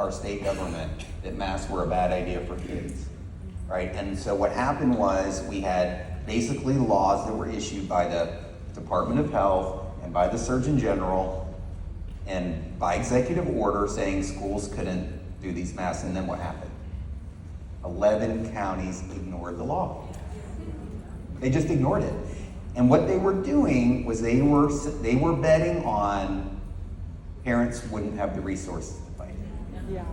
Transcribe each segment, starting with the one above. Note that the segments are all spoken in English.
our state government that masks were a bad idea for kids, right? And so what happened was we had basically laws that were issued by the Department of Health and by the Surgeon General and by executive order saying schools couldn't do these masks. And then what happened? 11 counties ignored the law. They just ignored it. And what they were doing was they were betting on parents wouldn't have the resources to fight it. Yeah.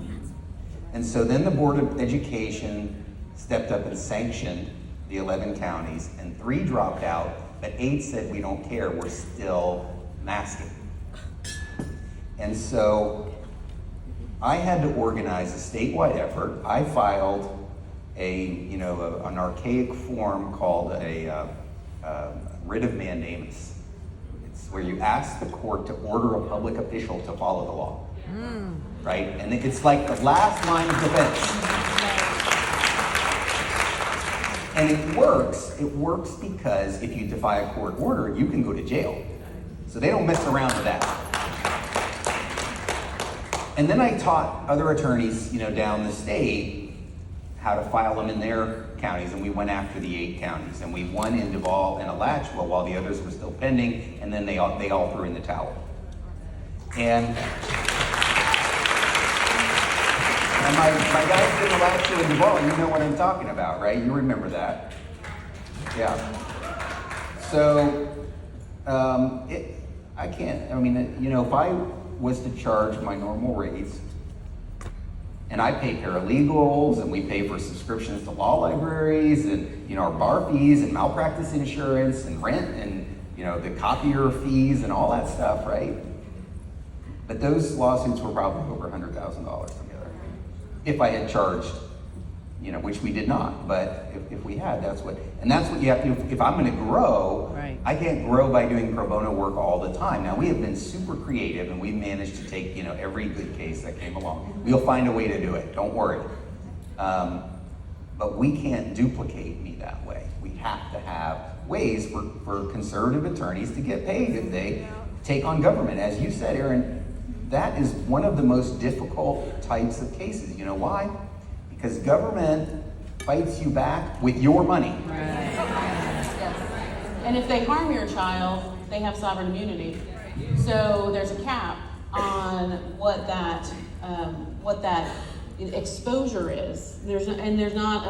And so then the Board of Education stepped up and sanctioned the 11 counties, and 3 dropped out, but 8 said, we don't care, we're still masking. And so I had to organize a statewide effort. I filed an archaic form called a writ of mandamus. It's where you ask the court to order a public official to follow the law, right? And it's like the last line of defense. And it works. It works because if you defy a court order, you can go to jail. So they don't mess around with that. And then I taught other attorneys, down the state how to file them in their counties, and we went after the 8 counties, and we won in Duval and Alachua while the others were still pending, and then they all threw in the towel. And my guys in Alachua and Duval, you know what I'm talking about, right? You remember that. Yeah. So, if I was to charge my normal rates, and I pay paralegals, and we pay for subscriptions to law libraries, and our bar fees, and malpractice insurance, and rent, and the copier fees, and all that stuff, right? But those lawsuits were probably over $100,000 together. If I had charged, which we did not, but if we had, that's what you have to do. If I'm going to grow, right. I can't grow by doing pro bono work all the time. Now, we have been super creative, and we managed to take, every good case that came along. We'll find a way to do it, don't worry. But we can't duplicate me that way. We have to have ways for conservative attorneys to get paid if they take on government. As you said, Aaron, that is one of the most difficult types of cases. You know why? Because government fights you back with your money. Right. Yes. And if they harm your child, they have sovereign immunity. So there's a cap on what that exposure is. There's not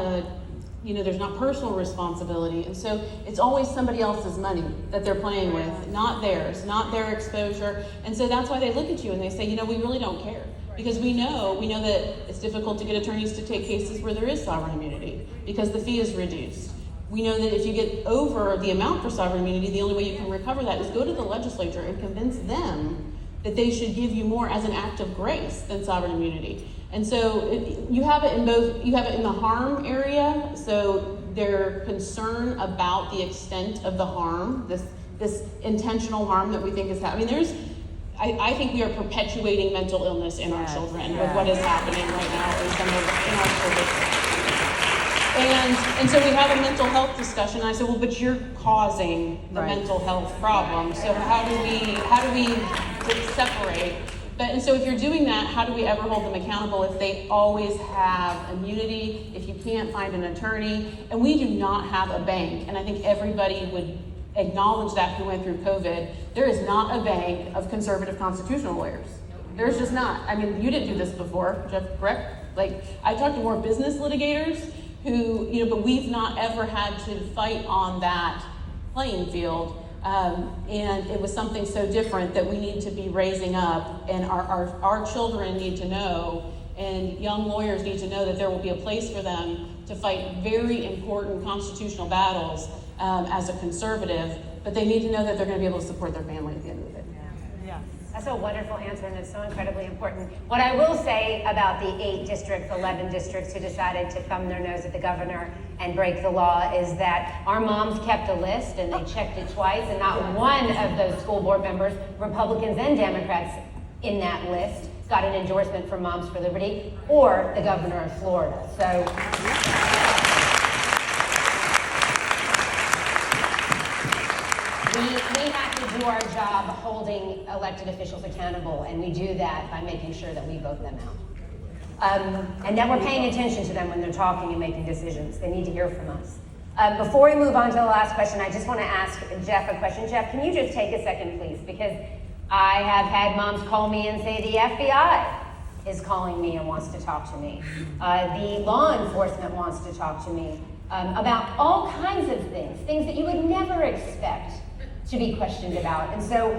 personal responsibility, and so it's always somebody else's money that they're playing with, not theirs, not their exposure. And so that's why they look at you and they say, we really don't care. Because we know that it's difficult to get attorneys to take cases where there is sovereign immunity because the fee is reduced. We know that if you get over the amount for sovereign immunity, the only way you can recover that is go to the legislature and convince them that they should give you more as an act of grace than sovereign immunity. And so you have it in both. You have it in the harm area, so their concern about the extent of the harm, this intentional harm that we think is happening. I think we are perpetuating mental illness in our children with what is happening right now in our children. And so we have a mental health discussion. I said, well, but you're causing the mental health problem. So how do we separate? And so if you're doing that, how do we ever hold them accountable if they always have immunity, if you can't find an attorney? And we do not have a bank, and I think everybody would acknowledge that who went through COVID. There is not a bank of conservative constitutional lawyers. There's just not. I mean, you didn't do this before, Jeff, correct? Like, I talked to more business litigators who, but we've not ever had to fight on that playing field. And it was something so different that we need to be raising up, and our children need to know, and young lawyers need to know that there will be a place for them to fight very important constitutional battles as a conservative, but they need to know that they're going to be able to support their family at the end of the day. Yeah. That's a wonderful answer, and it's so incredibly important. What I will say about the 8 districts, 11 districts who decided to thumb their nose at the governor and break the law is that our moms kept a list, and they checked it twice, and not one of those school board members, Republicans and Democrats in that list, got an endorsement from Moms for Liberty or the governor of Florida. So. We have to do our job holding elected officials accountable, and we do that by making sure that we vote them out. and that we're paying attention to them when they're talking and making decisions. They need to hear from us. Before we move on to the last question, I just want to ask Jeff a question. Jeff, can you just take a second, please? Because I have had moms call me and say the FBI is calling me and wants to talk to me. The law enforcement wants to talk to me about all kinds of things that you would never expect to be questioned about. And so,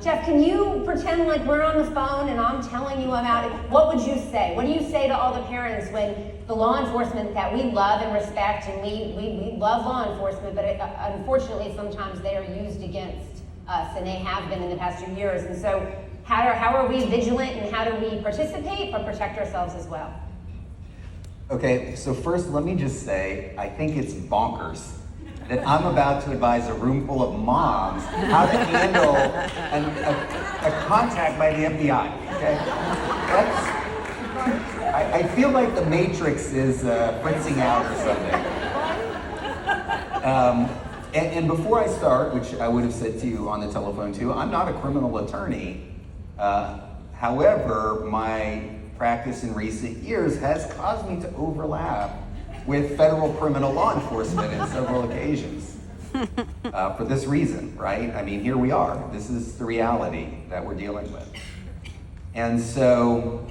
Jeff, can you pretend like we're on the phone and I'm telling you about it? What would you say? What do you say to all the parents when the law enforcement that we love and respect, and we love law enforcement, but unfortunately sometimes they are used against us, and they have been in the past 2 years. And so how are we vigilant, and how do we participate but protect ourselves as well? Okay, so first let me just say, I think it's bonkers that I'm about to advise a room full of moms how to handle a contact by the FBI, okay? I feel like the Matrix is fritzing out or something. And before I start, which I would have said to you on the telephone too, I'm not a criminal attorney. However, my practice in recent years has caused me to overlap with federal criminal law enforcement in several occasions. For this reason, right? I mean, here we are. This is the reality that we're dealing with. And so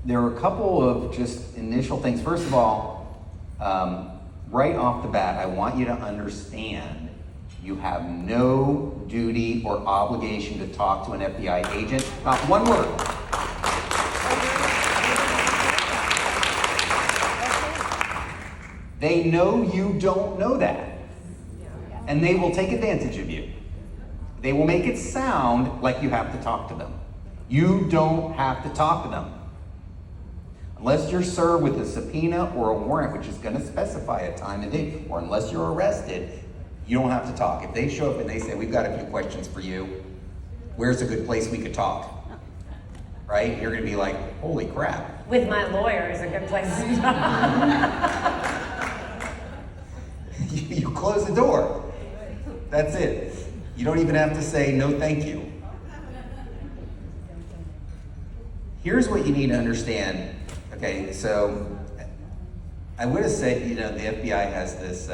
there are a couple of just initial things. First of all, right off the bat, I want you to understand you have no duty or obligation to talk to an FBI agent. Not one word. They know you don't know that. And they will take advantage of you. They will make it sound like you have to talk to them. You don't have to talk to them. Unless you're served with a subpoena or a warrant, which is going to specify a time and date, or unless you're arrested, you don't have to talk. If they show up and they say, we've got a few questions for you, where's a good place we could talk? Right? You're going to be like, holy crap. With my lawyer is a good place to talk. You close the door. That's it. You don't even have to say no thank you. Here's what you need to understand. Okay, so I would have said, the FBI has this,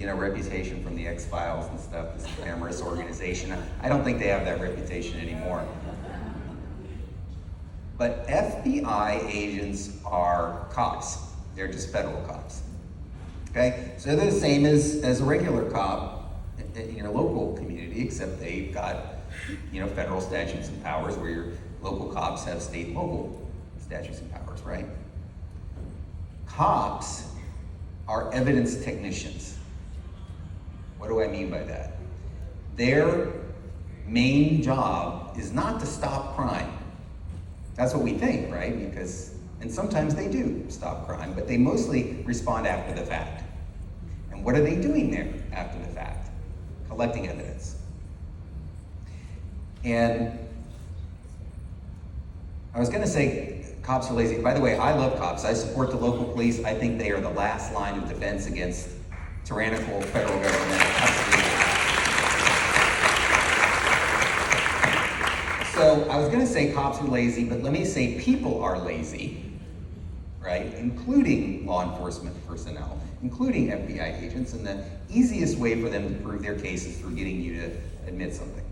reputation from the X-Files and stuff, this glamorous organization. I don't think they have that reputation anymore. But FBI agents are cops. They're just federal cops. Okay, so they're the same as a regular cop in your local community, except they've got, federal statutes and powers where your local cops have state and local statutes and powers, right? Cops are evidence technicians. What do I mean by that? Their main job is not to stop crime. That's what we think, right? And sometimes they do stop crime, but they mostly respond after the fact. And what are they doing there after the fact? Collecting evidence. And I was going to say cops are lazy. By the way, I love cops. I support the local police. I think they are the last line of defense against tyrannical federal government. Absolutely. So I was going to say cops are lazy, but let me say people are lazy, right? Including law enforcement personnel, including FBI agents, and the easiest way for them to prove their case is through getting you to admit something.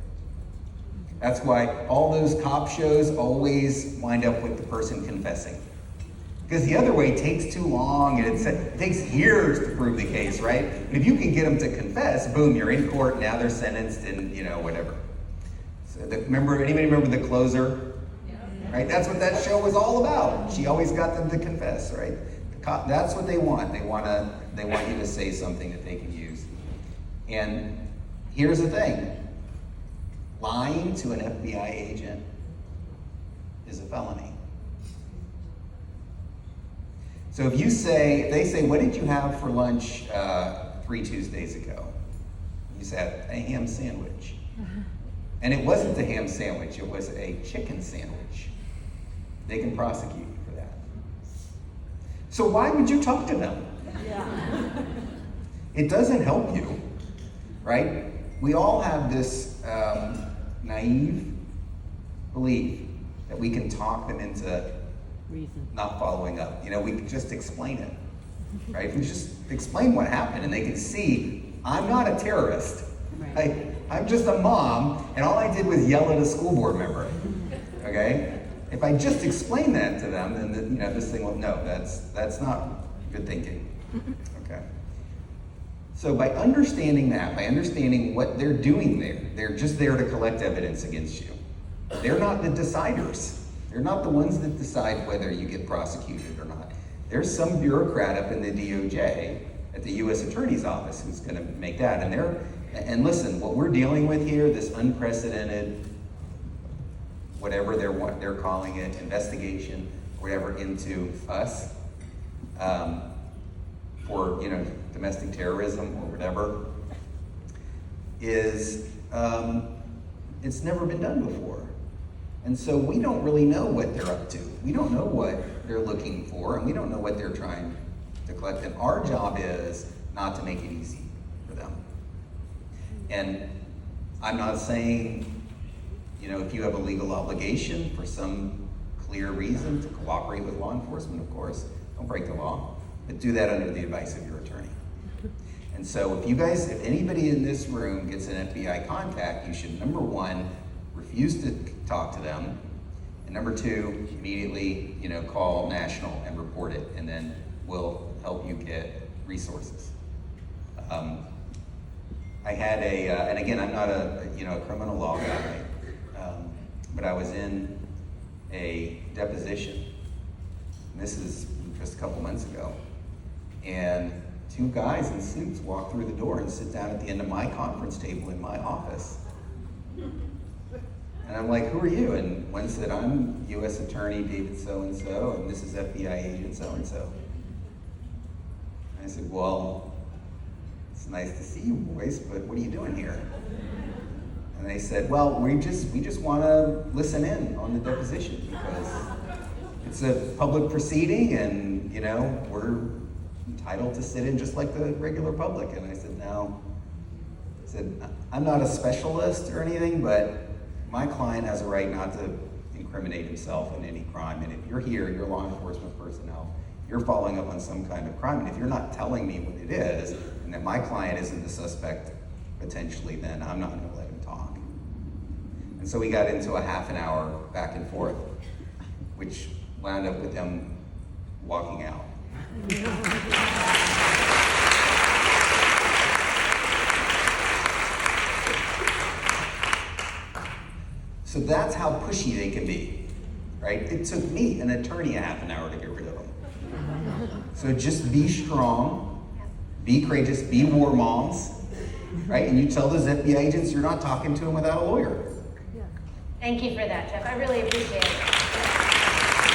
That's why all those cop shows always wind up with the person confessing. Because the other way takes too long, and it takes years to prove the case, right? And if you can get them to confess, boom, you're in court, now they're sentenced, and whatever. So anybody remember The Closer? Right? That's what that show was all about. She always got them to confess, right? That's what they want. They want you to say something that they can use. And here's the thing. Lying to an FBI agent is a felony. So if they say, what did you have for lunch 3 Tuesdays ago? You said, a ham sandwich. And it wasn't a ham sandwich, it was a chicken sandwich. They can prosecute you for that. So why would you talk to them? Yeah. It doesn't help you, right? We all have this naive belief that we can talk them into not following up. You know, we could just explain it, right? We just explain what happened and they can see, I'm not a terrorist. I'm just a mom, and all I did was yell at a school board member, okay? If I just explain that to them, then you know, this thing will, no, that's not good thinking, okay? So by understanding that, by understanding what they're doing there, they're just there to collect evidence against you. They're not the deciders. They're not the ones that decide whether you get prosecuted or not. There's some bureaucrat up in the DOJ at the U.S. Attorney's Office who's gonna make that, and listen, what we're dealing with here, this unprecedented, whatever they're calling it, investigation, whatever, into us, for, you know, domestic terrorism or whatever, is, it's never been done before. And so we don't really know what they're up to. We don't know what they're looking for, and we don't know what they're trying to collect. And our job is not to make it easy for them. And I'm not saying, you know, if you have a legal obligation for some clear reason to cooperate with law enforcement, of course, don't break the law, but do that under the advice of your attorney. And so if anybody in this room gets an FBI contact, you should, number one, refuse to talk to them, and number two, immediately, you know, call National and report it, and then we'll help you get resources. I had and again, I'm not a criminal law guy, but I was in a deposition, and this is just a couple months ago, and two guys in suits walk through the door and sit down at the end of my conference table in my office. And I'm like, who are you? And one said, I'm U.S. Attorney David so-and-so, and this is FBI agent so-and-so. I said, well, it's nice to see you boys, but what are you doing here? And they said, well, we just want to listen in on the deposition because it's a public proceeding, and you know, we're entitled to sit in just like the regular public. And I said, no. I said, I'm not a specialist or anything, but my client has a right not to incriminate himself in any crime. And if you're here, you're law enforcement personnel, you're following up on some kind of crime, and if you're not telling me what it is, and that my client isn't the suspect potentially, then I'm not gonna let him talk. And so we got into a half an hour back and forth, which wound up with them walking out. So that's how pushy they can be, right? It took me, an attorney, a half an hour to get rid of them. So just be strong, be courageous, be war moms, right? And you tell those FBI agents you're not talking to them without a lawyer. Thank you for that, Jeff. I really appreciate it.